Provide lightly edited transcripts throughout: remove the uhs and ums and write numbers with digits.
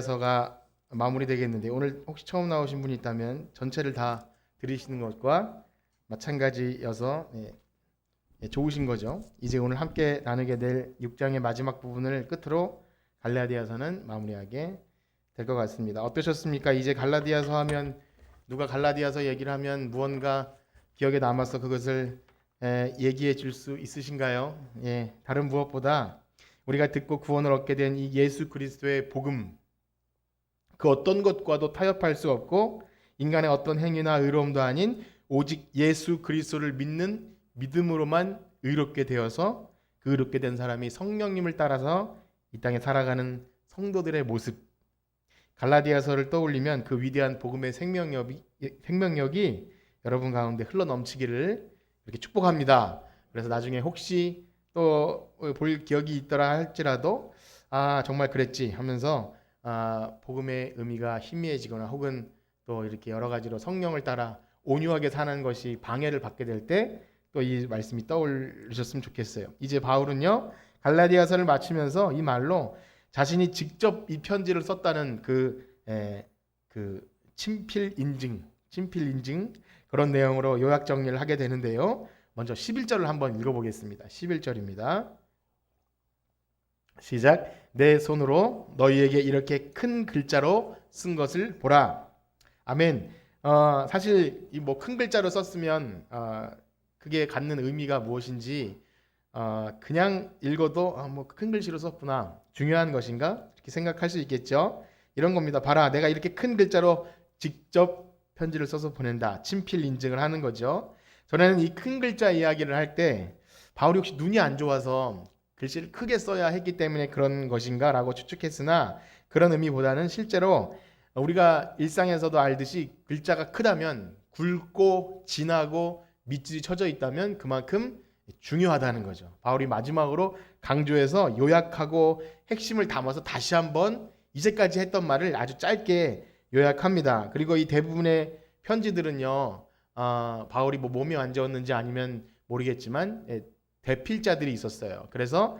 서가 마무리되겠는데, 오늘 혹시 처음 나오신 분이 있다면 전체를 다 들으시는 것과 마찬가지여서 좋으신 거죠. 이제 오늘 함께 나누게 될 6장의 마지막 부분을 끝으로 갈라디아서는 마무리하게 될 것 같습니다. 어떠셨습니까? 이제 갈라디아서 하면, 누가 갈라디아서 얘기를 하면 무언가 기억에 남아서 그것을 얘기해 줄 수 있으신가요? 다른 무엇보다 우리가 듣고 구원을 얻게 된 이 예수 그리스도의 복음, 그 어떤 것과도 타협할 수 없고 인간의 어떤 행위나 의로움도 아닌 오직 예수 그리스도를 믿는 믿음으로만 의롭게 되어서 그 의롭게 된 사람이 성령님을 따라서 이 땅에 살아가는 성도들의 모습, 갈라디아서를 떠올리면 그 위대한 복음의 생명력이 여러분 가운데 흘러넘치기를 이렇게 축복합니다. 그래서 나중에 혹시 또 볼 기억이 있더라 할지라도 정말 그랬지 하면서 복음의 의미가 희미해지거나 혹은 또 이렇게 여러 가지로 성령을 따라 온유하게 사는 것이 방해를 받게 될 때 또 이 말씀이 떠올리셨으면 좋겠어요. 이제 바울은요, 갈라디아서를 마치면서 이 말로 자신이 직접 이 편지를 썼다는 그 친필 인증 그런 내용으로 요약 정리를 하게 되는데요. 먼저 11절을 한번 읽어보겠습니다. 11절입니다. 시작. 내 손으로 너희에게 이렇게 큰 글자로 쓴 것을 보라. 아멘. 사실 이 뭐 큰 글자로 썼으면 그게 갖는 의미가 무엇인지 그냥 읽어도 뭐 큰 글씨로 썼구나, 중요한 것인가 이렇게 생각할 수 있겠죠. 이런 겁니다. 봐라, 내가 이렇게 큰 글자로 직접 편지를 써서 보낸다. 친필 인증을 하는 거죠. 전에는 이 큰 글자 이야기를 할 때 바울이 혹시 눈이 안 좋아서 글씨를 크게 써야 했기 때문에 그런 것인가 라고 추측했으나, 그런 의미보다는 실제로 우리가 일상에서도 알듯이 글자가 크다면, 굵고 진하고 밑줄이 쳐져 있다면 그만큼 중요하다는 거죠. 바울이 마지막으로 강조해서 요약하고 핵심을 담아서 다시 한번 이제까지 했던 말을 아주 짧게 요약합니다. 그리고 이 대부분의 편지들은요, 바울이 뭐 몸이 안 좋았는지 아니면 모르겠지만 대필자들이 있었어요. 그래서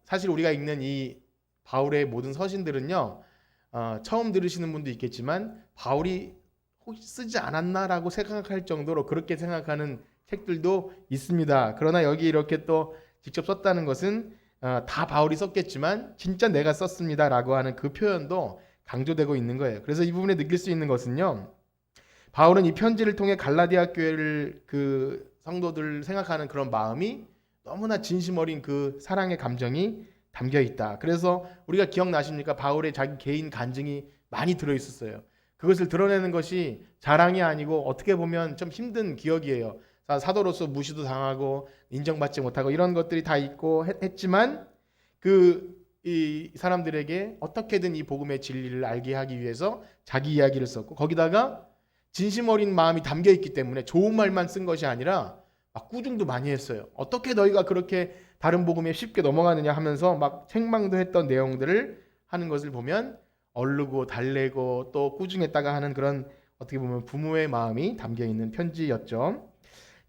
사실 우리가 읽는 이 바울의 모든 서신들은요, 처음 들으시는 분도 있겠지만 바울이 혹시 쓰지 않았나라고 생각할 정도로 그렇게 생각하는 책들도 있습니다. 그러나 여기 이렇게 또 직접 썼다는 것은 다 바울이 썼겠지만 진짜 내가 썼습니다라고 하는 그 표현도 강조되고 있는 거예요. 그래서 이 부분에 느낄 수 있는 것은요, 바울은 이 편지를 통해 갈라디아 교회를, 그 성도들 생각하는 그런 마음이 너무나 진심 어린 그 사랑의 감정이 담겨 있다. 그래서 우리가 기억나십니까? 바울의 자기 개인 간증이 많이 들어 있었어요. 그것을 드러내는 것이 자랑이 아니고 어떻게 보면 좀 힘든 기억이에요. 사도로서 무시도 당하고 인정받지 못하고 이런 것들이 다 있고 했지만 이 사람들에게 어떻게든 이 복음의 진리를 알게 하기 위해서 자기 이야기를 썼고, 거기다가 진심 어린 마음이 담겨 있기 때문에 좋은 말만 쓴 것이 아니라 막 꾸중도 많이 했어요. 어떻게 너희가 그렇게 다른 복음에 쉽게 넘어가느냐 하면서 막 책망도 했던 내용들을 하는 것을 보면 얼르고 달래고 또 꾸중했다가 하는 그런, 어떻게 보면 부모의 마음이 담겨 있는 편지였죠.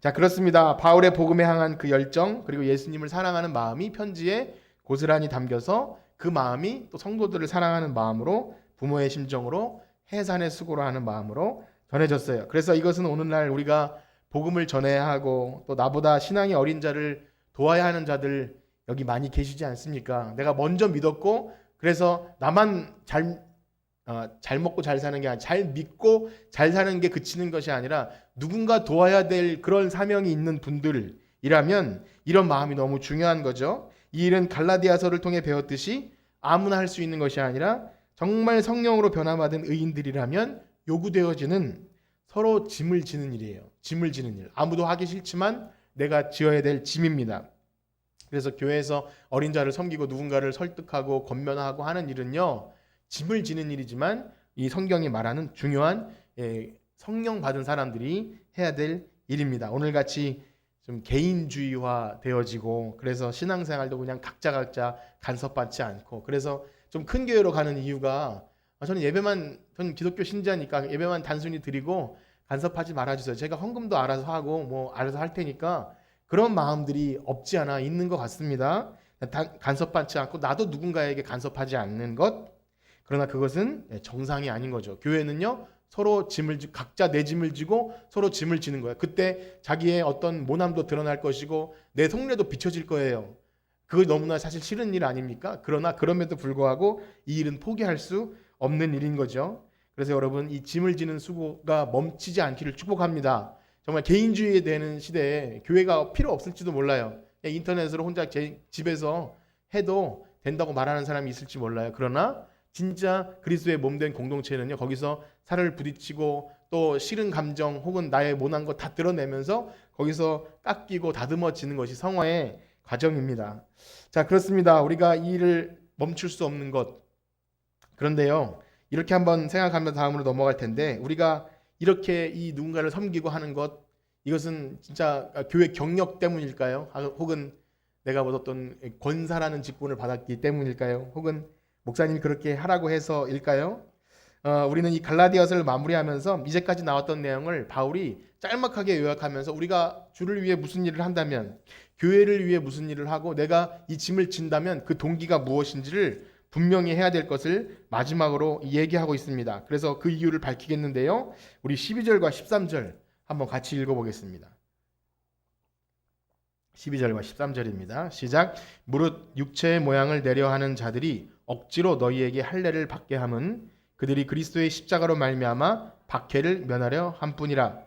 자, 그렇습니다. 바울의 복음에 향한 그 열정, 그리고 예수님을 사랑하는 마음이 편지에 고스란히 담겨서 그 마음이 또 성도들을 사랑하는 마음으로, 부모의 심정으로, 해산의 수고로 하는 마음으로 전해졌어요. 그래서 이것은 오늘날 우리가 복음을 전해야 하고 또 나보다 신앙이 어린 자를 도와야 하는 자들 여기 많이 계시지 않습니까? 내가 먼저 믿었고 그래서 나만 잘 먹고 잘 사는 게 아니라 잘 믿고 잘 사는 게 그치는 것이 아니라 누군가 도와야 될 그런 사명이 있는 분들이라면 이런 마음이 너무 중요한 거죠. 이 일은 갈라디아서를 통해 배웠듯이 아무나 할 수 있는 것이 아니라 정말 성령으로 변화받은 의인들이라면 요구되어지는, 서로 짐을 지는 일이에요. 짐을 지는 일. 아무도 하기 싫지만 내가 지어야 될 짐입니다. 그래서 교회에서 어린 자를 섬기고 누군가를 설득하고 권면하고 하는 일은요, 짐을 지는 일이지만 이 성경이 말하는 중요한 성령 받은 사람들이 해야 될 일입니다. 오늘같이 좀 개인주의화 되어지고, 그래서 신앙생활도 그냥 각자 간섭받지 않고, 그래서 좀 큰 교회로 가는 이유가, 저는 기독교 신자니까 예배만 단순히 드리고 간섭하지 말아주세요. 제가 헌금도 알아서 하고 뭐 알아서 할 테니까, 그런 마음들이 없지 않아 있는 것 같습니다. 간섭받지 않고 나도 누군가에게 간섭하지 않는 것, 그러나 그것은 정상이 아닌 거죠. 교회는요, 서로 각자 내 짐을 지고 서로 짐을 지는 거예요. 그때 자기의 어떤 모남도 드러날 것이고 내 속내도 비춰질 거예요. 그거 너무나 사실 싫은 일 아닙니까? 그러나 그럼에도 불구하고 이 일은 포기할 수 없는 일인 거죠. 그래서 여러분, 이 짐을 지는 수고가 멈추지 않기를 축복합니다. 정말 개인주의에 대한 시대에 교회가 필요 없을지도 몰라요. 인터넷으로 혼자 집에서 해도 된다고 말하는 사람이 있을지 몰라요. 그러나 진짜 그리스도의 몸된 공동체는요, 거기서 살을 부딪히고 또 싫은 감정 혹은 나의 모난 것 다 드러내면서 거기서 깎이고 다듬어지는 것이 성화의 과정입니다. 자, 그렇습니다. 우리가 이 일을 멈출 수 없는 것. 그런데요, 이렇게 한번 생각하면 다음으로 넘어갈 텐데, 우리가 이렇게 이 누군가를 섬기고 하는 것, 이것은 진짜 교회 경력 때문일까요? 혹은 내가 어떤 권사라는 직분을 받았기 때문일까요? 혹은 목사님이 그렇게 하라고 해서일까요? 우리는 이 갈라디아서를 마무리하면서 이제까지 나왔던 내용을 바울이 짤막하게 요약하면서 우리가 주를 위해 무슨 일을 한다면, 교회를 위해 무슨 일을 하고 내가 이 짐을 진다면 그 동기가 무엇인지를 분명히 해야 될 것을 마지막으로 얘기하고 있습니다. 그래서 그 이유를 밝히겠는데요. 우리 12절과 13절 한번 같이 읽어보겠습니다. 12절과 13절입니다. 시작. 무릇 육체의 모양을 내려 하는 자들이 억지로 너희에게 할례를 받게 함은 그들이 그리스도의 십자가로 말미암아 박해를 면하려 함뿐이라.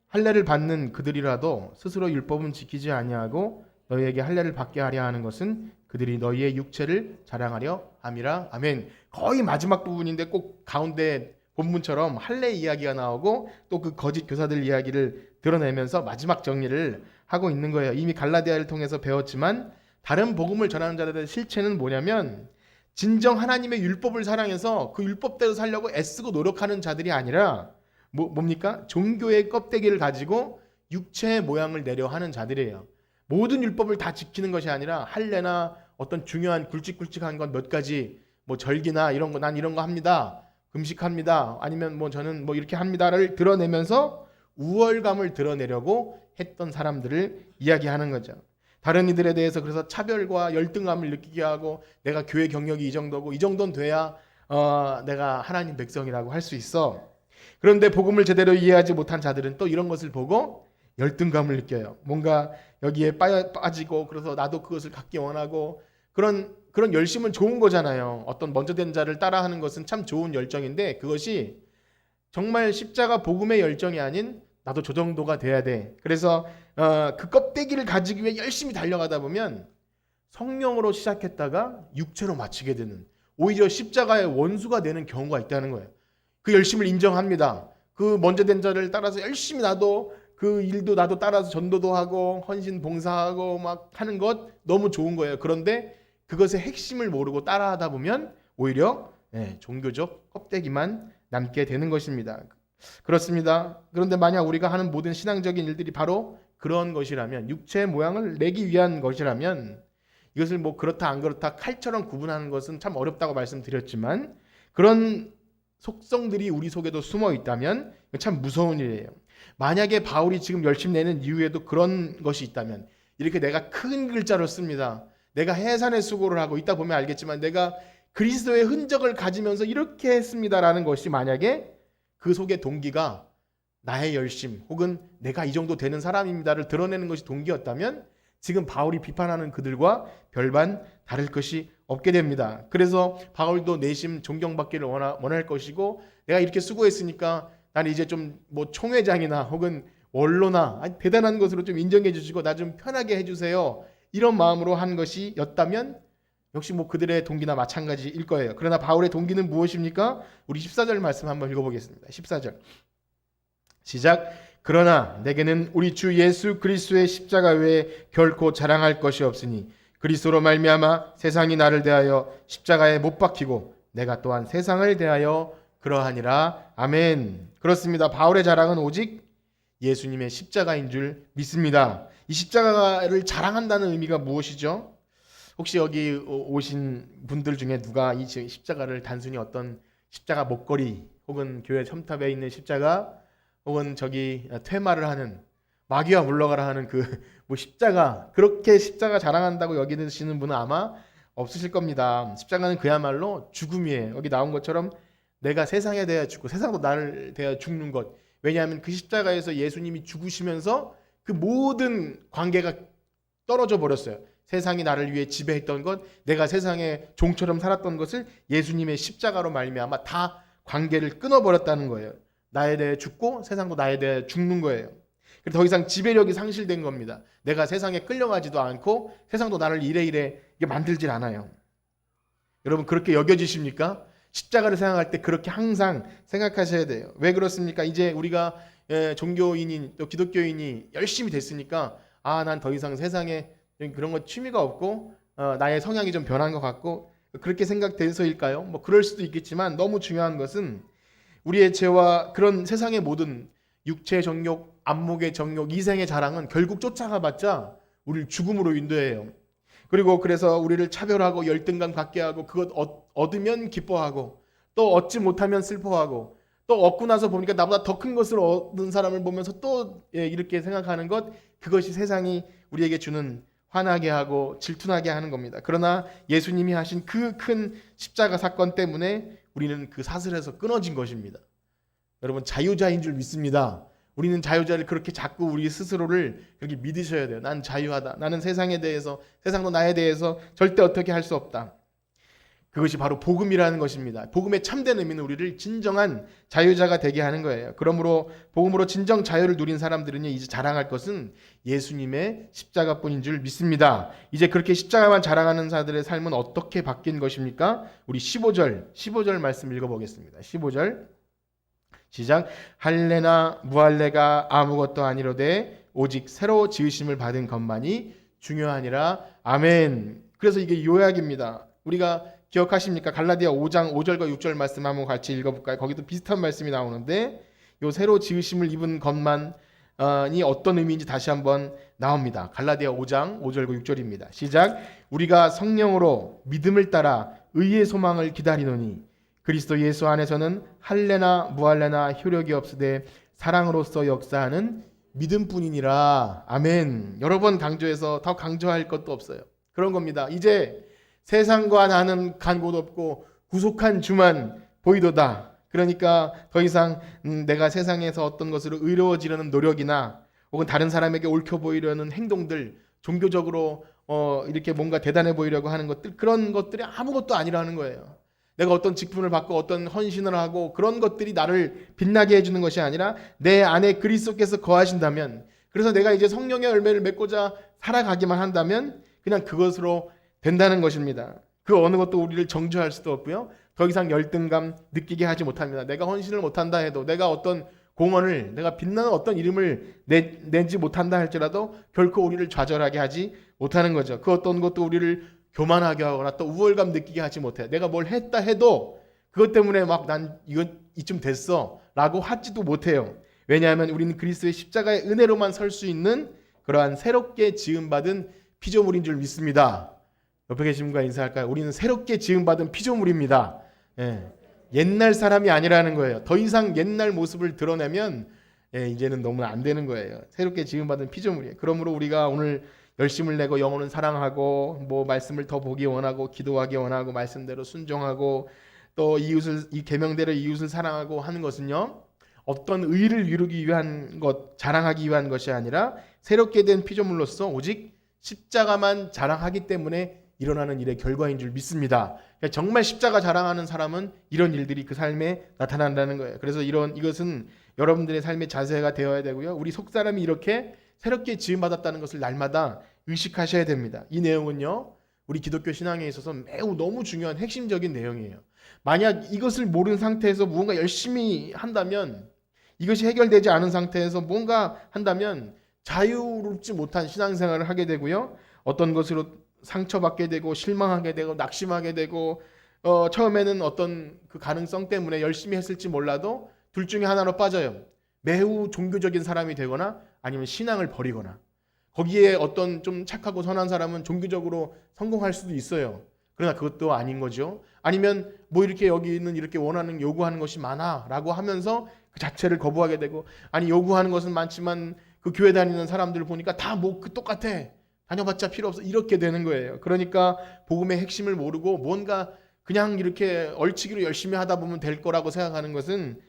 할례를 받는 그들이라도 스스로 율법은 지키지 아니하고 너희에게 할례를 받게 하려 하는 것은 그들이 너희의 육체를 자랑하려 함이라. 아멘. 거의 마지막 부분인데 꼭 가운데 본문처럼 할례 이야기가 나오고 또 그 거짓 교사들 이야기를 드러내면서 마지막 정리를 하고 있는 거예요. 이미 갈라디아를 통해서 배웠지만 다른 복음을 전하는 자들의 실체는 뭐냐면 진정 하나님의 율법을 사랑해서 그 율법대로 살려고 애쓰고 노력하는 자들이 아니라 뭡니까? 종교의 껍데기를 가지고 육체의 모양을 내려 하는 자들이에요. 모든 율법을 다 지키는 것이 아니라 할례나 어떤 중요한 굵직굵직한 것 몇 가지, 뭐 절기나 이런 거, 난 이런 거 합니다, 금식합니다, 아니면 뭐 저는 뭐 이렇게 합니다를 드러내면서 우월감을 드러내려고 했던 사람들을 이야기하는 거죠. 다른 이들에 대해서 그래서 차별과 열등감을 느끼게 하고 내가 교회 경력이 이 정도고 이 정도는 돼야 내가 하나님 백성이라고 할 수 있어. 그런데 복음을 제대로 이해하지 못한 자들은 또 이런 것을 보고 열등감을 느껴요. 뭔가 여기에 빠지고 그래서 나도 그것을 갖기 원하고 그런 열심은 좋은 거잖아요. 어떤 먼저 된 자를 따라하는 것은 참 좋은 열정인데 그것이 정말 십자가 복음의 열정이 아닌 나도 저 정도가 돼야 돼. 그래서 그 껍데기를 가지기 위해 열심히 달려가다 보면 성령으로 시작했다가 육체로 마치게 되는, 오히려 십자가의 원수가 되는 경우가 있다는 거예요. 그 열심을 인정합니다. 그 먼저 된 자를 따라서 열심히 나도 그 일도 나도 따라서 전도도 하고 헌신 봉사하고 막 하는 것 너무 좋은 거예요. 그런데 그것의 핵심을 모르고 따라하다 보면 오히려 종교적 껍데기만 남게 되는 것입니다. 그렇습니다. 그런데 만약 우리가 하는 모든 신앙적인 일들이 바로 그런 것이라면, 육체의 모양을 내기 위한 것이라면, 이것을 뭐 그렇다 안 그렇다 칼처럼 구분하는 것은 참 어렵다고 말씀드렸지만 그런 속성들이 우리 속에도 숨어 있다면 참 무서운 일이에요. 만약에 바울이 지금 열심히 내는 이유에도 그런 것이 있다면, 이렇게 내가 큰 글자로 씁니다, 내가 해산의 수고를 하고 있다 보면 알겠지만 내가 그리스도의 흔적을 가지면서 이렇게 했습니다라는 것이 만약에 그 속의 동기가 나의 열심 혹은 내가 이 정도 되는 사람입니다를 드러내는 것이 동기였다면 지금 바울이 비판하는 그들과 별반 다를 것이 없게 됩니다. 그래서 바울도 내심 존경받기를 원할 것이고, 내가 이렇게 수고했으니까 나는 이제 좀 뭐 총회장이나 혹은 원로나 대단한 것으로 좀 인정해 주시고 나 좀 편하게 해주세요, 이런 마음으로 한 것이었다면 역시 뭐 그들의 동기나 마찬가지일 거예요. 그러나 바울의 동기는 무엇입니까? 우리 14절 말씀 한번 읽어보겠습니다. 14절 시작. 그러나 내게는 우리 주 예수 그리스도의 십자가 외에 결코 자랑할 것이 없으니 그리스도로 말미암아 세상이 나를 대하여 십자가에 못 박히고 내가 또한 세상을 대하여 그러하니라. 아멘. 그렇습니다. 바울의 자랑은 오직 예수님의 십자가인 줄 믿습니다. 이 십자가를 자랑한다는 의미가 무엇이죠? 혹시 여기 오신 분들 중에 누가 이 십자가를 단순히 어떤 십자가 목걸이 혹은 교회 첨탑에 있는 십자가 혹은 저기 퇴마를 하는 마귀와 물러가라 하는 그 뭐 십자가, 그렇게 십자가 자랑한다고 여기시는 분은 아마 없으실 겁니다. 십자가는 그야말로 죽음이에요. 여기 나온 것처럼 내가 세상에 대해 죽고 세상도 나를 대해 죽는 것. 왜냐하면 그 십자가에서 예수님이 죽으시면서 그 모든 관계가 떨어져 버렸어요. 세상이 나를 위해 지배했던 것, 내가 세상의 종처럼 살았던 것을 예수님의 십자가로 말미암아 다 관계를 끊어버렸다는 거예요. 나에 대해 죽고 세상도 나에 대해 죽는 거예요. 그래서 더 이상 지배력이 상실된 겁니다. 내가 세상에 끌려가지도 않고 세상도 나를 이래 만들질 않아요. 여러분 그렇게 여겨지십니까? 십자가를 생각할 때 그렇게 항상 생각하셔야 돼요. 왜 그렇습니까? 이제 우리가 종교인이 또 기독교인이 열심히 됐으니까 난 더 이상 세상에 그런 거 취미가 없고 나의 성향이 좀 변한 것 같고 그렇게 생각돼서일까요? 뭐 그럴 수도 있겠지만 너무 중요한 것은 우리의 죄와 그런 세상의 모든 육체의 정욕, 안목의 정욕, 이생의 자랑은 결국 쫓아가봤자 우리를 죽음으로 인도해요. 그리고 그래서 우리를 차별하고 열등감 갖게 하고 그것 얻으면 기뻐하고 또 얻지 못하면 슬퍼하고 또 얻고 나서 보니까 나보다 더 큰 것을 얻은 사람을 보면서 또 이렇게 생각하는 것, 그것이 세상이 우리에게 주는 화나게 하고 질투나게 하는 겁니다. 그러나 예수님이 하신 그 큰 십자가 사건 때문에 우리는 그 사슬에서 끊어진 것입니다. 여러분 자유자인 줄 믿습니다. 우리는 자유자를 그렇게 자꾸 우리 스스로를 그렇게 믿으셔야 돼요. 난 자유하다. 나는 세상에 대해서, 세상도 나에 대해서 절대 어떻게 할 수 없다. 그것이 바로 복음이라는 것입니다. 복음의 참된 의미는 우리를 진정한 자유자가 되게 하는 거예요. 그러므로 복음으로 진정 자유를 누린 사람들은 이제 자랑할 것은 예수님의 십자가뿐인 줄 믿습니다. 이제 그렇게 십자가만 자랑하는 자들의 삶은 어떻게 바뀐 것입니까? 우리 15절 말씀 읽어보겠습니다. 15절 시작. 할례나 무할례가 아무것도 아니로되 오직 새로 지으심을 받은 것만이 중요하니라. 아멘. 그래서 이게 요약입니다. 우리가 기억하십니까? 갈라디아 5장 5절과 6절 말씀 한번 같이 읽어볼까요? 거기도 비슷한 말씀이 나오는데 요 새로 지으심을 입은 것만이 어떤 의미인지 다시 한번 나옵니다. 갈라디아 5장 5절과 6절입니다. 시작. 우리가 성령으로 믿음을 따라 의의 소망을 기다리노니 그리스도 예수 안에서는 할례나 무할례나 효력이 없으되 사랑으로서 역사하는 믿음뿐이니라. 아멘. 여러 번 강조해서 더 강조할 것도 없어요. 그런 겁니다. 이제 세상과 나는 간 곳 없고 구속한 주만 보이도다. 그러니까 더 이상 내가 세상에서 어떤 것으로 의로워지려는 노력이나 혹은 다른 사람에게 옳게 보이려는 행동들, 종교적으로 이렇게 뭔가 대단해 보이려고 하는 것들, 그런 것들이 아무것도 아니라는 거예요. 내가 어떤 직분을 받고 어떤 헌신을 하고 그런 것들이 나를 빛나게 해주는 것이 아니라 내 안에 그리스도께서 거하신다면, 그래서 내가 이제 성령의 열매를 맺고자 살아가기만 한다면 그냥 그것으로 된다는 것입니다. 그 어느 것도 우리를 정죄할 수도 없고요. 더 이상 열등감 느끼게 하지 못합니다. 내가 헌신을 못한다 해도, 내가 어떤 공헌을, 내가 빛나는 어떤 이름을 내지 못한다 할지라도 결코 우리를 좌절하게 하지 못하는 거죠. 그 어떤 것도 우리를 교만하게 하거나 또 우월감 느끼게 하지 못해요. 내가 뭘 했다 해도 그것 때문에 막 난 이건 이쯤 됐어 라고 하지도 못해요. 왜냐하면 우리는 그리스도의 십자가의 은혜로만 설 수 있는 그러한 새롭게 지음받은 피조물인 줄 믿습니다. 옆에 계신 분과 인사할까요? 우리는 새롭게 지음받은 피조물입니다. 옛날 사람이 아니라는 거예요. 더 이상 옛날 모습을 드러내면 이제는 너무 안 되는 거예요. 새롭게 지음받은 피조물이에요. 그러므로 우리가 오늘 열심을 내고 영혼을 사랑하고 뭐 말씀을 더 보기 원하고 기도하기 원하고 말씀대로 순종하고 또 이웃을 이 계명대로 이웃을 사랑하고 하는 것은요, 어떤 의를 이루기 위한 것, 자랑하기 위한 것이 아니라 새롭게 된 피조물로서 오직 십자가만 자랑하기 때문에 일어나는 일의 결과인 줄 믿습니다. 그러니까 정말 십자가 자랑하는 사람은 이런 일들이 그 삶에 나타난다는 거예요. 그래서 이것은 여러분들의 삶의 자세가 되어야 되고요. 우리 속사람이 이렇게 새롭게 지음받았다는 것을 날마다 의식하셔야 됩니다. 이 내용은요, 우리 기독교 신앙에 있어서 매우 너무 중요한 핵심적인 내용이에요. 만약 이것을 모르는 상태에서 무언가 열심히 한다면, 이것이 해결되지 않은 상태에서 뭔가 한다면 자유롭지 못한 신앙생활을 하게 되고요. 어떤 것으로 상처받게 되고 실망하게 되고 낙심하게 되고 처음에는 어떤 그 가능성 때문에 열심히 했을지 몰라도 둘 중에 하나로 빠져요. 매우 종교적인 사람이 되거나 아니면 신앙을 버리거나. 거기에 어떤 좀 착하고 선한 사람은 종교적으로 성공할 수도 있어요. 그러나 그것도 아닌 거죠. 아니면 뭐 이렇게 여기는 이렇게 원하는 요구하는 것이 많아 라고 하면서 그 자체를 거부하게 되고, 아니 요구하는 것은 많지만 그 교회 다니는 사람들 보니까 다 뭐 그 똑같아. 다녀봤자 필요 없어 이렇게 되는 거예요. 그러니까 복음의 핵심을 모르고 뭔가 그냥 이렇게 얼치기로 열심히 하다 보면 될 거라고 생각하는 것은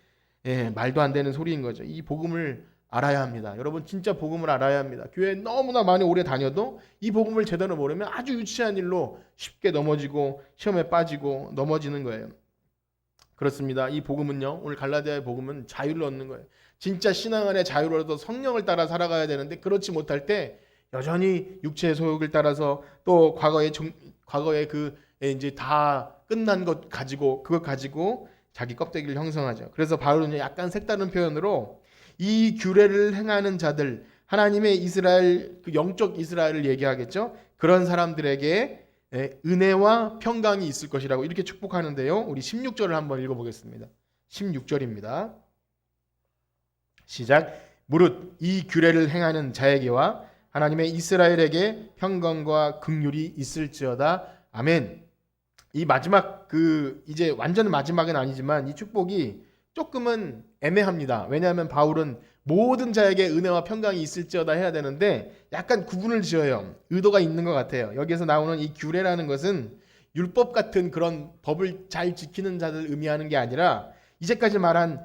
말도 안 되는 소리인 거죠. 이 복음을 알아야 합니다. 여러분 진짜 복음을 알아야 합니다. 교회 너무나 많이 오래 다녀도 이 복음을 제대로 모르면 아주 유치한 일로 쉽게 넘어지고 시험에 빠지고 넘어지는 거예요. 그렇습니다. 이 복음은요, 오늘 갈라디아의 복음은 자유를 얻는 거예요. 진짜 신앙 안에 자유를 얻어 성령을 따라 살아가야 되는데 그렇지 못할 때 여전히 육체의 소욕을 따라서 또 과거에 그 이제 다 끝난 것 가지고 그것 가지고 자기 껍데기를 형성하죠. 그래서 바울은 약간 색다른 표현으로 이 규례를 행하는 자들, 하나님의 이스라엘, 그 영적 이스라엘을 얘기하겠죠. 그런 사람들에게 은혜와 평강이 있을 것이라고 이렇게 축복하는데요. 우리 16절을 한번 읽어보겠습니다. 16절입니다. 시작. 무릇 이 규례를 행하는 자에게와 하나님의 이스라엘에게 평강과 긍휼이 있을지어다. 아멘. 이 마지막 이제 완전 마지막은 아니지만 이 축복이 조금은 애매합니다. 왜냐하면 바울은 모든 자에게 은혜와 평강이 있을지어다 해야 되는데 약간 구분을 지어요. 의도가 있는 것 같아요. 여기에서 나오는 이 규례라는 것은 율법 같은 그런 법을 잘 지키는 자들 의미하는 게 아니라 이제까지 말한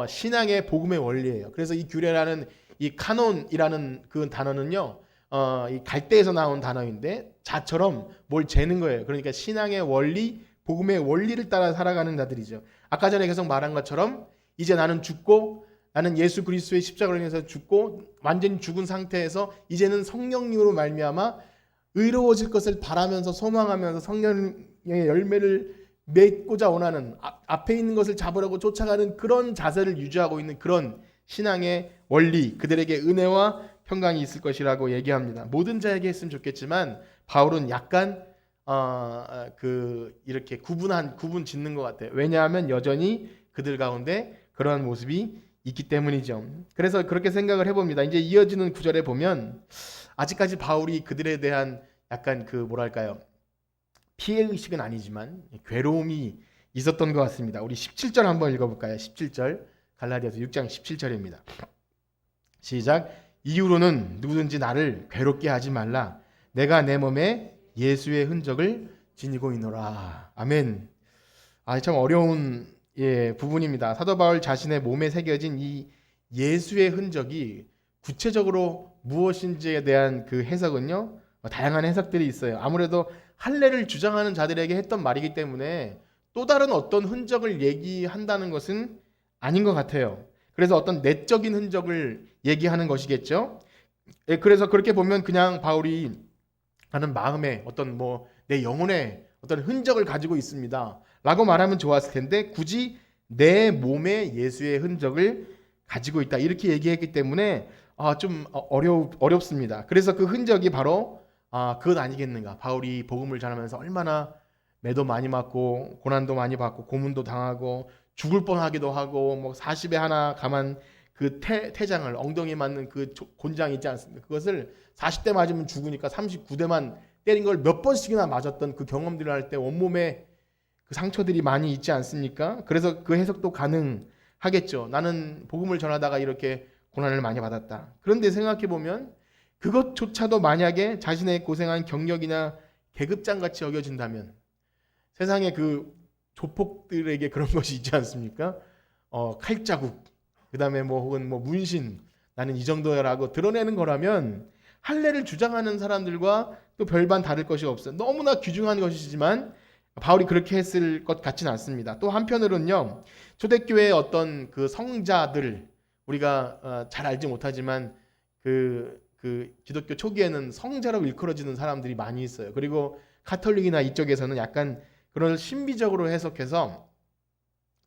신앙의 복음의 원리예요. 그래서 이 규례라는 이 카논이라는 그 단어는요, 이 갈대에서 나온 단어인데 자처럼 뭘 재는 거예요. 그러니까 신앙의 원리, 복음의 원리를 따라 살아가는 자들이죠. 아까 전에 계속 말한 것처럼 이제 나는 죽고 나는 예수 그리스도의 십자가로 인해서 죽고 완전히 죽은 상태에서 이제는 성령님으로 말미암아 의로워질 것을 바라면서 소망하면서 성령의 열매를 맺고자 원하는 앞에 있는 것을 잡으려고 쫓아가는 그런 자세를 유지하고 있는 그런 신앙의 원리, 그들에게 은혜와 평강이 있을 것이라고 얘기합니다. 모든 자에게 했으면 좋겠지만 바울은 약간 이렇게 구분 짓는 것 같아요. 왜냐하면 여전히 그들 가운데 그러한 모습이 있기 때문이죠. 그래서 그렇게 생각을 해봅니다. 이제 이어지는 구절에 보면 아직까지 바울이 그들에 대한 약간 뭐랄까요, 피해의식은 아니지만 괴로움이 있었던 것 같습니다. 우리 17절 한번 읽어볼까요? 17절 갈라디아서 6장 17절입니다. 시작. 이후로는 누구든지 나를 괴롭게 하지 말라. 내가 내 몸에 예수의 흔적을 지니고 있노라. 아멘. 참 어려운 부분입니다. 사도 바울 자신의 몸에 새겨진 이 예수의 흔적이 구체적으로 무엇인지에 대한 그 해석은요, 다양한 해석들이 있어요. 아무래도 할례를 주장하는 자들에게 했던 말이기 때문에 또 다른 어떤 흔적을 얘기한다는 것은 아닌 것 같아요. 그래서 어떤 내적인 흔적을 얘기하는 것이겠죠. 그래서 그렇게 보면 그냥 바울이 하는 마음에 어떤 내 영혼에 어떤 흔적을 가지고 있습니다 라고 말하면 좋았을 텐데 굳이 내 몸에 예수의 흔적을 가지고 있다 이렇게 얘기했기 때문에 좀 어렵습니다. 그래서 그 흔적이 바로 그것 아니겠는가. 바울이 복음을 전하면서 얼마나 매도 많이 맞고 고난도 많이 받고 고문도 당하고 죽을 뻔하기도 하고 40에 하나 감한 그 태장을 엉덩이에 맞는 그 곤장 있지 않습니까? 그것을 40대 맞으면 죽으니까 39대만 때린 걸 몇 번씩이나 맞았던 그 경험들을 할 때 온몸에 그 상처들이 많이 있지 않습니까? 그래서 그 해석도 가능하겠죠. 나는 복음을 전하다가 이렇게 고난을 많이 받았다. 그런데 생각해 보면 그것조차도 만약에 자신의 고생한 경력이나 계급장같이 여겨진다면 세상에 그 조폭들에게 그런 것이 있지 않습니까? 칼자국, 그 다음에 혹은 문신, 나는 이 정도라고 드러내는 거라면 할례를 주장하는 사람들과 또 별반 다를 것이 없어요. 너무나 귀중한 것이지만 바울이 그렇게 했을 것 같지는 않습니다. 또 한편으로는요, 초대교회의 어떤 그 성자들, 우리가 잘 알지 못하지만 그 기독교 초기에는 성자로 일컬어지는 사람들이 많이 있어요. 그리고 가톨릭이나 이쪽에서는 약간 그런 신비적으로 해석해서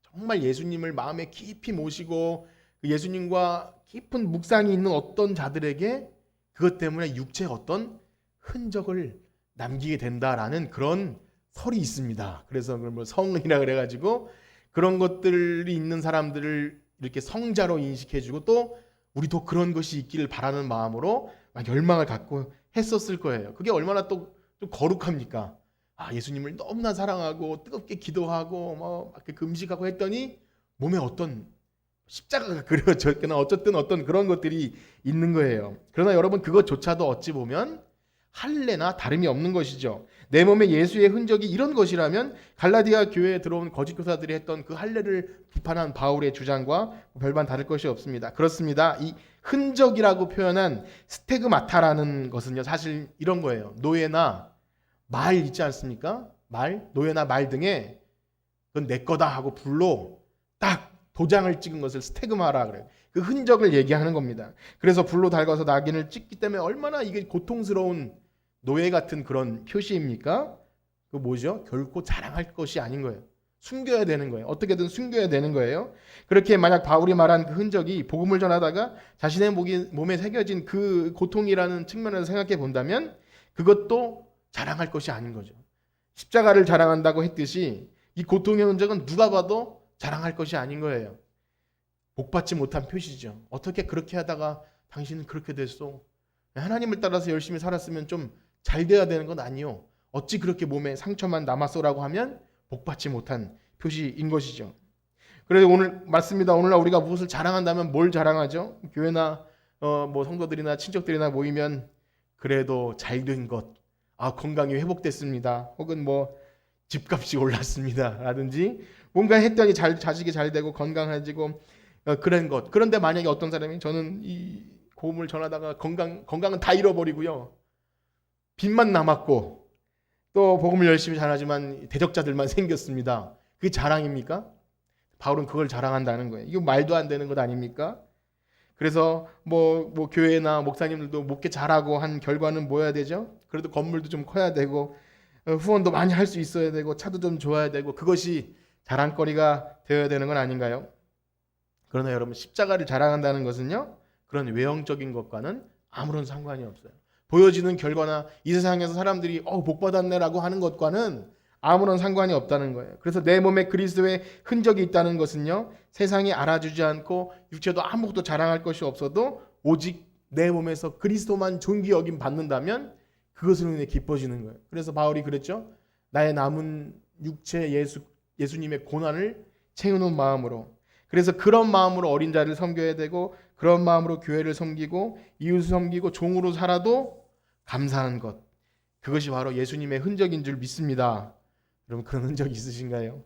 정말 예수님을 마음에 깊이 모시고 예수님과 깊은 묵상이 있는 어떤 자들에게 그것 때문에 육체의 어떤 흔적을 남기게 된다라는 그런 설이 있습니다. 그래서 성이라 그래가지고 그런 것들이 있는 사람들을 이렇게 성자로 인식해주고 또 우리도 그런 것이 있기를 바라는 마음으로 막 열망을 갖고 했었을 거예요. 그게 얼마나 또 거룩합니까? 예수님을 너무나 사랑하고 뜨겁게 기도하고 막 금식하고 했더니 몸에 어떤 십자가가 그려졌거나 어쨌든 어떤 그런 것들이 있는 거예요. 그러나 여러분 그것조차도 어찌 보면 할례나 다름이 없는 것이죠. 내 몸에 예수의 흔적이 이런 것이라면 갈라디아 교회에 들어온 거짓 교사들이 했던 그 할례를 비판한 바울의 주장과 별반 다를 것이 없습니다. 그렇습니다. 이 흔적이라고 표현한 스테그마타라는 것은요, 사실 이런 거예요. 노예나 말 있지 않습니까? 말, 노예나 말 등에 그건 내 거다 하고 불로 딱 도장을 찍은 것을 스테그마라 그래요. 그 흔적을 얘기하는 겁니다. 그래서 불로 달궈서 낙인을 찍기 때문에 얼마나 이게 고통스러운 노예 같은 그런 표시입니까? 그 뭐죠? 결코 자랑할 것이 아닌 거예요. 숨겨야 되는 거예요. 어떻게든 숨겨야 되는 거예요. 그렇게 만약 바울이 말한 그 흔적이 복음을 전하다가 자신의 몸에 새겨진 그 고통이라는 측면에서 생각해 본다면 그것도 자랑할 것이 아닌 거죠. 십자가를 자랑한다고 했듯이 이 고통의 흔적은 누가 봐도 자랑할 것이 아닌 거예요. 복받지 못한 표시죠. 어떻게 그렇게 하다가 당신은 그렇게 됐어? 하나님을 따라서 열심히 살았으면 좀 잘 돼야 되는 건 아니요. 어찌 그렇게 몸에 상처만 남았어라고 하면 복받지 못한 표시인 것이죠. 그래서 오늘 맞습니다. 오늘날 우리가 무엇을 자랑한다면 뭘 자랑하죠? 교회나 뭐 성도들이나 친척들이나 모이면 그래도 잘 된 것, 건강이 회복됐습니다. 혹은 뭐 집값이 올랐습니다. 라든지 뭔가 했더니 자식이 잘 되고 건강해지고 그런 것. 그런데 만약에 어떤 사람이 저는 이 복음을 전하다가 건강은 다 잃어버리고요. 빚만 남았고 또 복음을 열심히 전하지만 대적자들만 생겼습니다. 그게 자랑입니까? 바울은 그걸 자랑한다는 거예요. 이거 말도 안 되는 것 아닙니까? 그래서 뭐 교회나 목사님들도 목회 잘하고 한 결과는 뭐여야 되죠? 그래도 건물도 좀 커야 되고 후원도 많이 할 수 있어야 되고 차도 좀 좋아야 되고 그것이 자랑거리가 되어야 되는 건 아닌가요? 그러나 여러분 십자가를 자랑한다는 것은요. 그런 외형적인 것과는 아무런 상관이 없어요. 보여지는 결과나 이 세상에서 사람들이 복 받았네라고 하는 것과는 아무런 상관이 없다는 거예요. 그래서 내 몸에 그리스도의 흔적이 있다는 것은요. 세상이 알아주지 않고 육체도 아무것도 자랑할 것이 없어도 오직 내 몸에서 그리스도만 존귀 여김 받는다면 그것으로 인해 기뻐지는 거예요. 그래서 바울이 그랬죠. 나의 남은 육체 예수님의 고난을 채우는 마음으로. 그래서 그런 마음으로 어린 자를 섬겨야 되고 그런 마음으로 교회를 섬기고 이웃을 섬기고 종으로 살아도 감사한 것. 그것이 바로 예수님의 흔적인 줄 믿습니다. 여러분 그런 흔적이 있으신가요?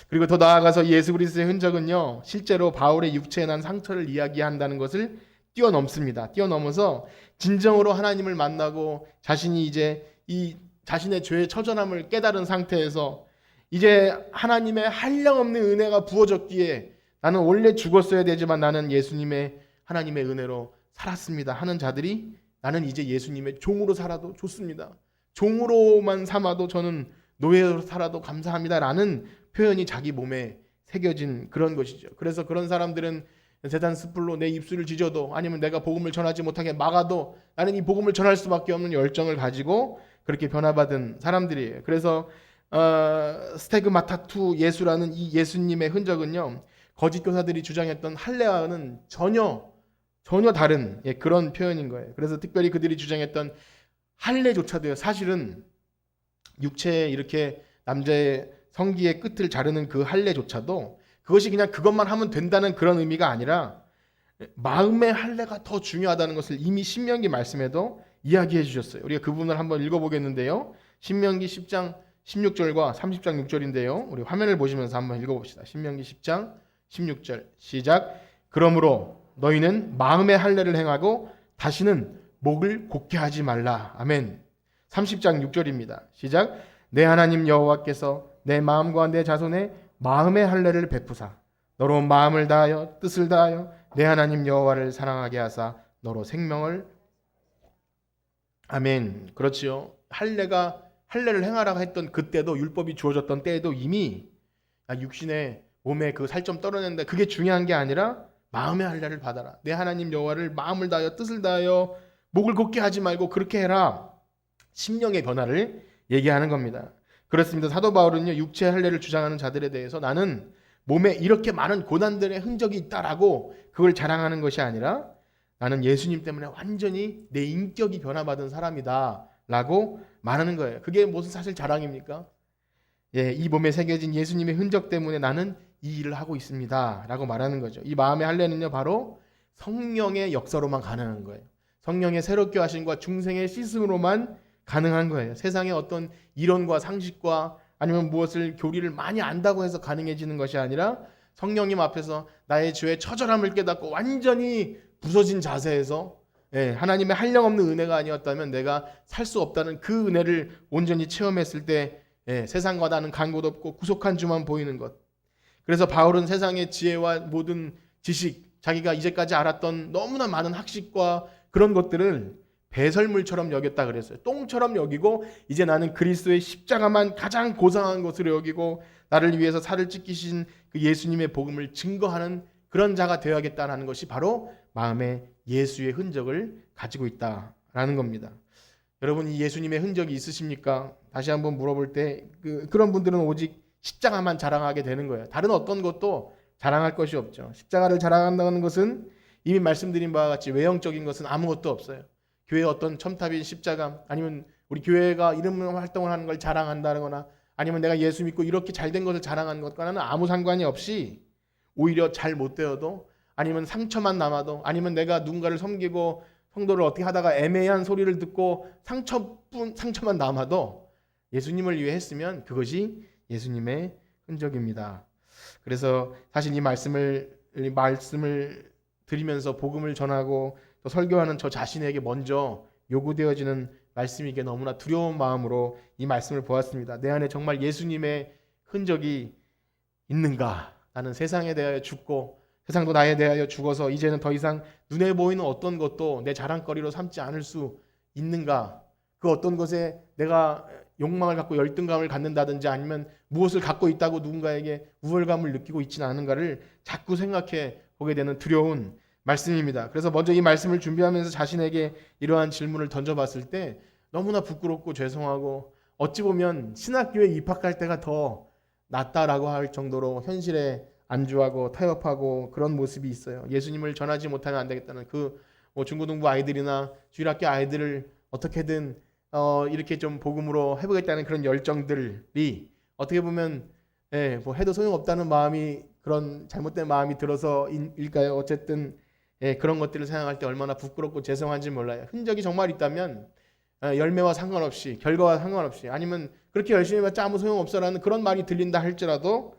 그리고 더 나아가서 예수 그리스도의 흔적은요. 실제로 바울의 육체에 난 상처를 이야기한다는 것을 뛰어넘습니다. 뛰어넘어서 진정으로 하나님을 만나고 자신이 이제 이 자신의 죄의 처절함을 깨달은 상태에서 이제 하나님의 한량없는 은혜가 부어졌기에 나는 원래 죽었어야 되지만 나는 예수님의 하나님의 은혜로 살았습니다 하는 자들이 나는 이제 예수님의 종으로 살아도 좋습니다. 종으로만 삼아도 저는 노예로 살아도 감사합니다라는 표현이 자기 몸에 새겨진 그런 것이죠. 그래서 그런 사람들은 세상 숯불로 내 입술을 지져도 아니면 내가 복음을 전하지 못하게 막아도 나는 이 복음을 전할 수밖에 없는 열정을 가지고 그렇게 변화받은 사람들이에요. 그래서 스테그마타2 예수라는 이 예수님의 흔적은요. 거짓 교사들이 주장했던 할례와는 전혀 다른 그런 표현인 거예요. 그래서 특별히 그들이 주장했던 할례조차도요. 사실은 육체에 이렇게 남자의 성기의 끝을 자르는 그 할례조차도 그것이 그냥 그것만 하면 된다는 그런 의미가 아니라 마음의 할례가 더 중요하다는 것을 이미 신명기 말씀에도 이야기해 주셨어요. 우리가 그 부분을 한번 읽어보겠는데요. 신명기 10장 16절과 30장 6절인데요. 우리 화면을 보시면서 한번 읽어봅시다. 신명기 10장 16절 시작. 그러므로 너희는 마음의 할례를 행하고 다시는 목을 곧게 하지 말라. 아멘. 30장 6절입니다. 시작. 내 하나님 여호와께서 내 마음과 내 자손의 마음의 할례를 베푸사 너로 마음을 다하여 뜻을 다하여 내 하나님 여호와를 사랑하게 하사 너로 생명을 아멘. 그렇지요. 할례를 행하라고 했던 그때도 율법이 주어졌던 때에도 이미 육신의 몸에 그 살 좀 떨어냈는데 그게 중요한 게 아니라 마음의 할례를 받아라. 내 하나님 여호와를 마음을 다하여 뜻을 다하여 목을 곧게 하지 말고 그렇게 해라. 심령의 변화를 얘기하는 겁니다. 그렇습니다. 사도 바울은요. 육체 할례를 주장하는 자들에 대해서 나는 몸에 이렇게 많은 고난들의 흔적이 있다라고 그걸 자랑하는 것이 아니라 나는 예수님 때문에 완전히 내 인격이 변화받은 사람이다 라고 말하는 거예요. 그게 무슨 사실 자랑입니까? 이 몸에 새겨진 예수님의 흔적 때문에 나는 이 일을 하고 있습니다 라고 말하는 거죠. 이 마음의 할례는요 바로 성령의 역사로만 가능한 거예요. 성령의 새롭게 하심과 중생의 씻음으로만 가능한 거예요. 세상의 어떤 이론과 상식과 아니면 무엇을 교리를 많이 안다고 해서 가능해지는 것이 아니라 성령님 앞에서 나의 죄의 처절함을 깨닫고 완전히 부서진 자세에서 하나님의 한량없는 은혜가 아니었다면 내가 살 수 없다는 그 은혜를 온전히 체험했을 때 세상과 나는 간 곳 없고 구속한 주만 보이는 것. 그래서 바울은 세상의 지혜와 모든 지식, 자기가 이제까지 알았던 너무나 많은 학식과 그런 것들을 배설물처럼 여겼다 그랬어요. 똥처럼 여기고 이제 나는 그리스도의 십자가만 가장 고상한 것으로 여기고 나를 위해서 살을 찢기신 그 예수님의 복음을 증거하는 그런 자가 되어야겠다는 것이 바로 마음에 예수의 흔적을 가지고 있다라는 겁니다. 여러분, 이 예수님의 흔적이 있으십니까? 다시 한번 물어볼 때 그런 분들은 오직 십자가만 자랑하게 되는 거예요. 다른 어떤 것도 자랑할 것이 없죠. 십자가를 자랑한다는 것은 이미 말씀드린 바와 같이 외형적인 것은 아무것도 없어요. 교회의 어떤 첨탑인 십자가, 아니면 우리 교회가 이런 활동을 하는 걸 자랑한다거나, 아니면 내가 예수 믿고 이렇게 잘된 것을 자랑하는 것과는 아무 상관이 없이 오히려 잘 못 되어도, 아니면 상처만 남아도, 아니면 내가 누군가를 섬기고 성도를 어떻게 하다가 애매한 소리를 듣고 상처만 남아도 예수님을 위해 했으면 그것이 예수님의 흔적입니다. 그래서 사실 이 말씀을 드리면서 복음을 전하고 또 설교하는 저 자신에게 먼저 요구되어지는 말씀이 이게 너무나 두려운 마음으로 이 말씀을 보았습니다. 내 안에 정말 예수님의 흔적이 있는가? 나는 세상에 대하여 죽고 세상도 나에 대하여 죽어서 이제는 더 이상 눈에 보이는 어떤 것도 내 자랑거리로 삼지 않을 수 있는가? 그 어떤 것에 내가 욕망을 갖고 열등감을 갖는다든지 아니면 무엇을 갖고 있다고 누군가에게 우월감을 느끼고 있지는 않은가를 자꾸 생각해 보게 되는 두려운 말씀입니다. 그래서 먼저 이 말씀을 준비하면서 자신에게 이러한 질문을 던져봤을 때 너무나 부끄럽고 죄송하고 어찌 보면 신학교에 입학할 때가 더 낫다라고 할 정도로 현실에 안주하고 타협하고 그런 모습이 있어요. 예수님을 전하지 못하면 안 되겠다는 중고등부 아이들이나 주일학교 아이들을 어떻게든 이렇게 좀 복음으로 해보겠다는 그런 열정들이 어떻게 보면 해도 소용없다는 마음이, 그런 잘못된 마음이 들어서일까요? 어쨌든 그런 것들을 생각할 때 얼마나 부끄럽고 죄송한지 몰라요. 흔적이 정말 있다면 열매와 상관없이, 결과와 상관없이, 아니면 그렇게 열심히 해봤자 아무 소용없어라는 그런 말이 들린다 할지라도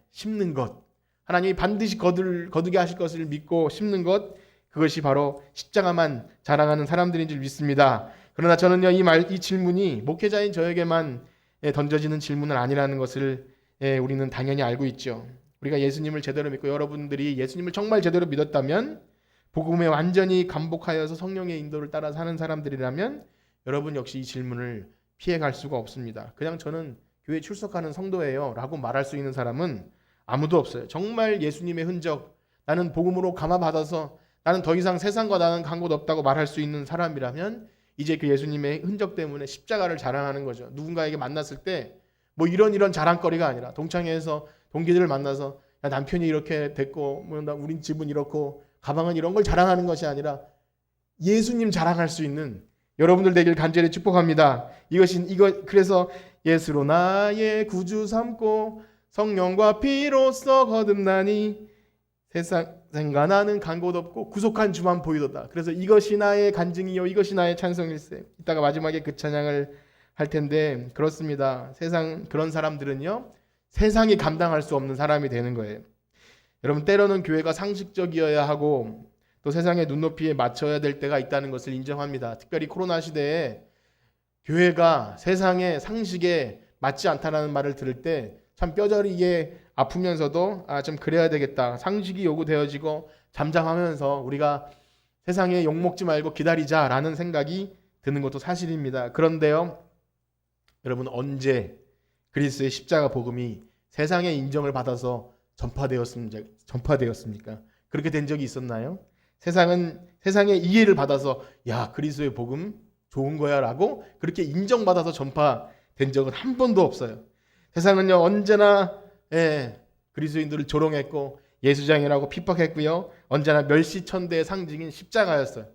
심는 것, 하나님이 반드시 거두게 하실 것을 믿고 심는 것, 그것이 바로 십자가만 자랑하는 사람들인 줄 믿습니다. 그러나 저는요, 이 질문이 목회자인 저에게만 던져지는 질문은 아니라는 것을 우리는 당연히 알고 있죠. 우리가 예수님을 제대로 믿고 여러분들이 예수님을 정말 제대로 믿었다면, 복음에 완전히 감복하여서 성령의 인도를 따라 사는 사람들이라면 여러분 역시 이 질문을 피해갈 수가 없습니다. 그냥 저는 교회 출석하는 성도예요 라고 말할 수 있는 사람은 아무도 없어요. 정말 예수님의 흔적, 나는 복음으로 감화받아서 나는 더 이상 세상과 나는 간 곳 없다고 말할 수 있는 사람이라면 이제 그 예수님의 흔적 때문에 십자가를 자랑하는 거죠. 누군가에게 만났을 때 뭐 이런 자랑거리가 아니라, 동창회에서 동기들을 만나서 야, 남편이 이렇게 됐고 우린 집은 이렇고 가방은 이런 걸 자랑하는 것이 아니라 예수님 자랑할 수 있는 여러분들 되길 간절히 축복합니다. 그래서 예수로 나의 구주 삼고 성령과 피로써 거듭나니 세상과 나는 간 곳 없고 구속한 주만 보이도다. 그래서 이것이 나의 간증이요 이것이 나의 찬송일세. 이따가 마지막에 그 찬양을 할 텐데, 그렇습니다. 그런 사람들은요, 세상이 감당할 수 없는 사람이 되는 거예요. 여러분, 때로는 교회가 상식적이어야 하고 또 세상의 눈높이에 맞춰야 될 때가 있다는 것을 인정합니다. 특별히 코로나 시대에 교회가 세상의 상식에 맞지 않다라는 말을 들을 때 참 뼈저리게 아프면서도 좀 그래야 되겠다. 상식이 요구되어지고 잠잠하면서 우리가 세상에 욕먹지 말고 기다리자라는 생각이 드는 것도 사실입니다. 그런데요, 여러분, 언제 그리스도의 십자가 복음이 세상의 인정을 받아서 전파되었습니까? 그렇게 된 적이 있었나요? 세상은 세상의 이해를 받아서 야, 그리스도의 복음 좋은 거야 라고 그렇게 인정받아서 전파된 적은 한 번도 없어요. 세상은요, 언제나 그리스도인들을 조롱했고 예수장이라고 핍박했고요, 언제나 멸시천대의 상징인 십자가였어요.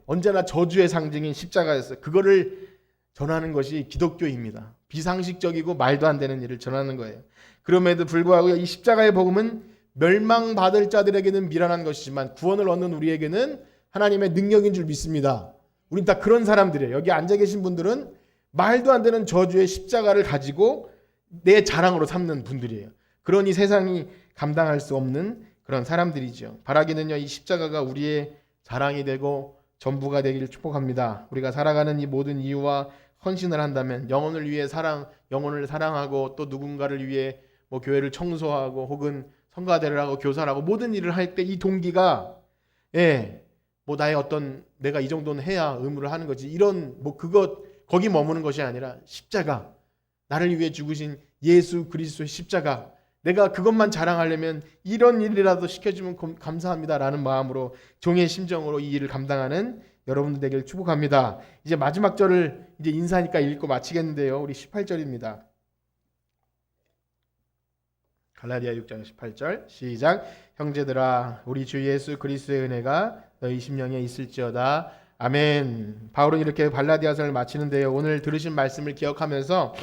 언제나 저주의 상징인 십자가였어요. 그거를 전하는 것이 기독교입니다. 비상식적이고 말도 안 되는 일을 전하는 거예요. 그럼에도 불구하고 이 십자가의 복음은 멸망받을 자들에게는 미련한 것이지만 구원을 얻는 우리에게는 하나님의 능력인 줄 믿습니다. 우린 다 그런 사람들이에요. 여기 앉아 계신 분들은 말도 안 되는 저주의 십자가를 가지고 내 자랑으로 삼는 분들이에요. 그러니 세상이 감당할 수 없는 그런 사람들이죠. 바라기는요, 이 십자가가 우리의 자랑이 되고 전부가 되기를 축복합니다. 우리가 살아가는 이 모든 이유와 헌신을 한다면 영혼을 위해 영혼을 사랑하고 또 누군가를 위해 뭐 교회를 청소하고 혹은 성가대를 하고 교사를 하고 모든 일을 할 때 이 동기가 뭐 나의 어떤 내가 이 정도는 해야 의무를 하는 거지 이런 뭐 거기 머무는 것이 아니라 십자가 나를 위해 죽으신 예수 그리스도의 십자가 내가 그것만 자랑하려면 이런 일이라도 시켜주면 감사합니다라는 마음으로 종의 심정으로 이 일을 감당하는 여러분들 되길 축복합니다. 이제 마지막 절을 이제 인사니까 읽고 마치겠는데요. 우리 18절입니다. 갈라디아 6장 18절 시작. 형제들아 우리 주 예수 그리스도의 은혜가 너희 심령에 있을지어다. 아멘. 바울은 이렇게 갈라디아서를 마치는데요. 오늘 들으신 말씀을 기억하면서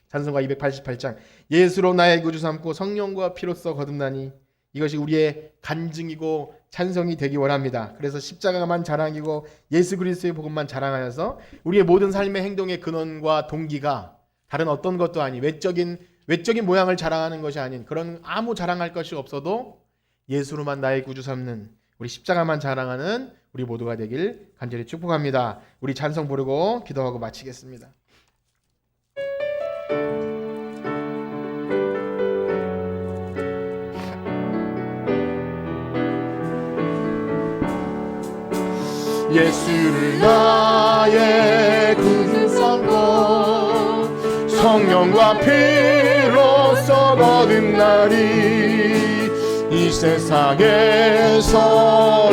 찬송가 288장 예수로 나의 구주 삼고 성령과 피로써 거듭나니 이것이 우리의 간증이고 찬송이 되기 원합니다. 그래서 십자가만 자랑이고 예수 그리스도의 복음만 자랑하여서 우리의 모든 삶의 행동의 근원과 동기가 다른 어떤 것도 아닌 외적인 모양을 자랑하는 것이 아닌 그런 아무 자랑할 것이 없어도 예수로만 나의 구주 삼는 우리 십자가만 자랑하는 우리 모두가 되길 간절히 축복합니다. 우리 찬송 부르고 기도하고 마치겠습니다. 예수를 나의 구주 삼고 성령과 피로써 거듭나리 이 세상에서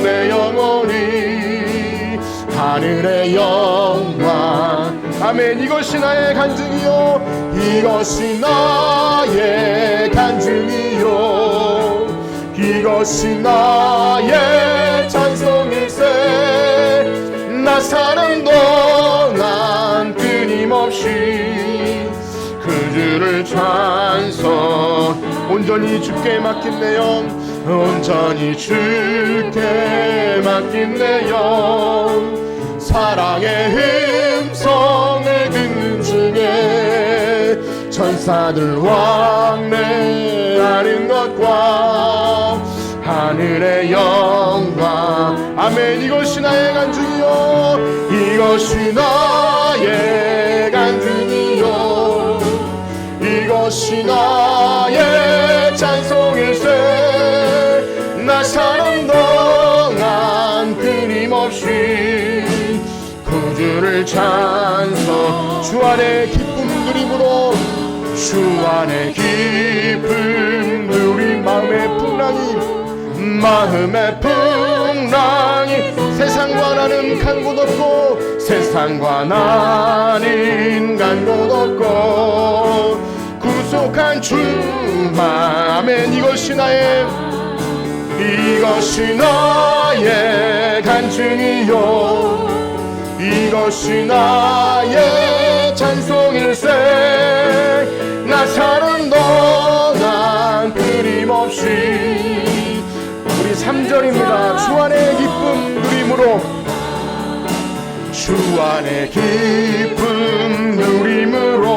내 영혼이 하늘의 영광 아멘. 이것이 나의 간증이요 이것이 나의 간증이요 이것이 나의 찬송일세 나 사는 동안 끊임없이 그 주를 찬송 온전히 주께 맡긴 내 영 온전히 주께 맡긴 내 영 사랑의 음성을 듣는 중에 천사들 왕래하는 것과 하늘의 영광 아멘. 이것이 나의 간증이요 이것이 나의 간증이요 이것이 나의 찬송일세 나 사는 동안 끊임없이 그 주를 찬송 주 안에 기쁨 누림으로 주 안에 기쁨 누림 마음의 풍랑이 세상과 나는 간 곳 없고 세상과 나는 간 곳 없고 구속한 주만 아멘. 이것이 나의 간증이요 이것이 나의 찬송일세 나 사는 동안 끊임없이 우리 3절입니다. 주 안의 기쁨 누림으로 주 안의 기쁨 누림으로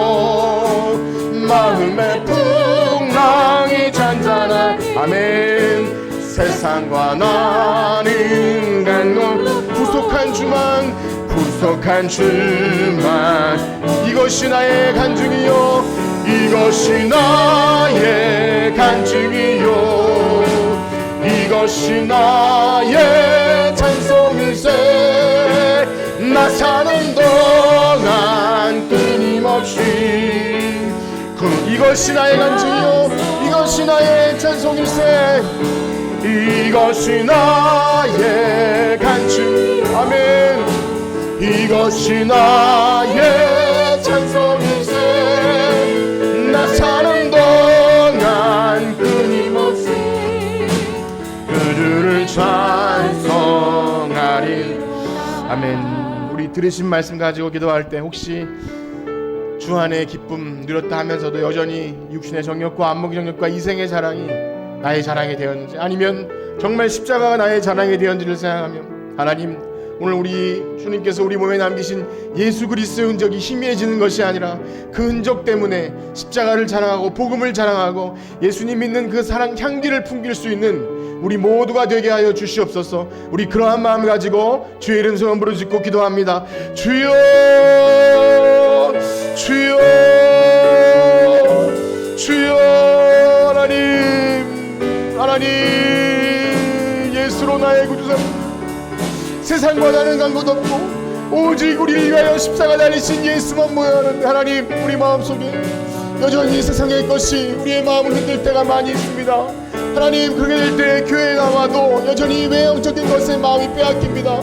마음의 풍랑이 잔잔한 아멘. 세상과 나는 간 곳 구속한 주만 이것이 나의 간증이요 이것이 나의 간증이요 이것이 나의 찬송일세 나 사는 동안 끊임없이 이것이 나의 간증이요 이것이 나의 찬송일세 이것이 나의 간증 아멘. 이것이 나의 찬송일세 나 사는 동안 끊임없이 그 주를 찬송하리 아멘. 우리 들으신 말씀 가지고 기도할 때 혹시 주 안의 기쁨 누렸다 하면서도 여전히 육신의 정욕과 안목의 정욕과 이생의 자랑이 나의 자랑이 되었는지 아니면 정말 십자가가 나의 자랑이 되었는지를 생각하며 하나님, 오늘 우리 주님께서 우리 몸에 남기신 예수 그리스도의 흔적이 희미해지는 것이 아니라 그 흔적 때문에 십자가를 자랑하고 복음을 자랑하고 예수님 믿는 그 사랑 향기를 풍길 수 있는 우리 모두가 되게 하여 주시옵소서. 우리 그러한 마음 가지고 주의 이름 소원 부르짖고 기도합니다. 주여, 주여, 주여. 하나님, 하나님, 예수로 나의 구주사, 세상과 나는 간 곳 없고 오직 우리를 위하여 십자가 달리신 예수만 모여하는 하나님, 우리 마음속에 여전히 세상의 것이 우리의 마음을 흔들 때가 많이 있습니다. 하나님, 그렇게 될 때 교회에 나와도 여전히 외형적인 것에 마음이 빼앗깁니다.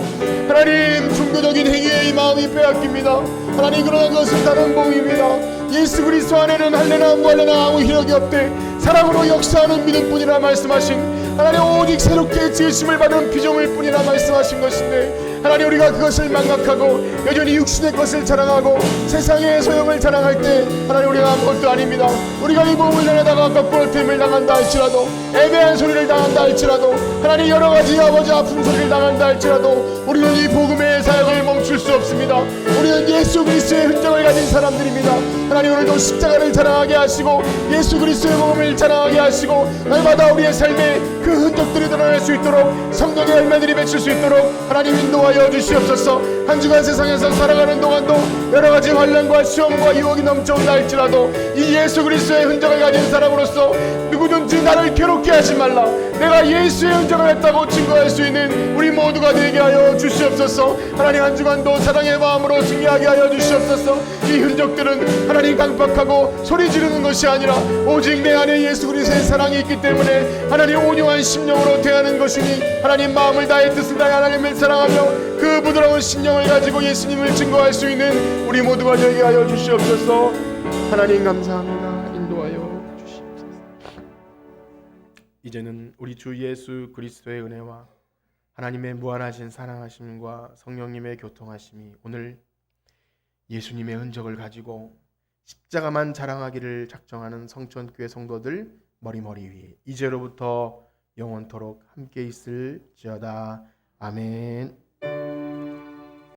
하나님, 종교적인 행위에 이 마음이 빼앗깁니다. 하나님, 그러한 것은 다른 복음입니다. 예수 그리스도 안에는 할례나 무할례나 아무 효력이 없되 사랑으로 역사하는 믿음뿐이라 말씀하신 하나님, 오직 새롭게 지으심을 받은 피조물 뿐이라 말씀하신 것인데, 하나님, 우리가 그것을 망각하고 여전히 육신의 것을 자랑하고 세상의 소용을 자랑할 때 하나님, 우리가 아무것도 아닙니다. 우리가 이 몸을 내려다가 거꾸로됨을 당한다 할지라도, 애매한 소리를 당한다 할지라도, 하나님, 여러가지 아버지 아픈 소리를 당한다 할지라도 우리는 이 복음의 사역을 멈출 수 없습니다. 우리는 예수 그리스도의 흔적을 가진 사람들입니다. 하나님, 오늘도 십자가를 자랑하게 하시고 예수 그리스도의 복음을 자랑하게 하시고 날마다 우리의 삶에 그 흔적들이 드러날 수 있도록 성령의 열매들이 맺힐 수 있도록 하나님 인도하여 주시옵소서. 한 주간 세상에서 살아가는 동안도 여러가지 환난과 시험과 유혹이 넘쳐온다 할지라도 이 예수 그리스도의 흔적을 가진 사람으로서 누구든지 나를 괴롭게 하지 말라, 내가 예수의 흔적을 했다고 증거할 수 있는 우리 모두가 되게 하여 주시옵소서. 하나님, 한 주간도 사랑의 마음으로 승리하게 하여 주시옵소서. 이 흔적들은 하나님 강박하고 소리 지르는 것이 아니라 오직 내 안에 예수 그리스도의 사랑이 있기 때문에 하나님 온유한 심령으로 대하는 것이니, 하나님 마음을 다해 뜻을 다해 하나님을 사랑하며 그 부드러운 심령을 가지고 예수님을 증거할 수 있는 우리 모두가 되게 하여 주시옵소서. 하나님 감사합니다. 인도하여 주시옵소서. 이제는 우리 주 예수 그리스도의 은혜와 하나님의 무한하신 사랑하심과 성령님의 교통하심이 오늘 예수님의 흔적을 가지고 십자가만 자랑하기를 작정하는 성천교회 성도들 머리머리 위에 이제로부터 영원토록 함께 있을지어다. 아멘.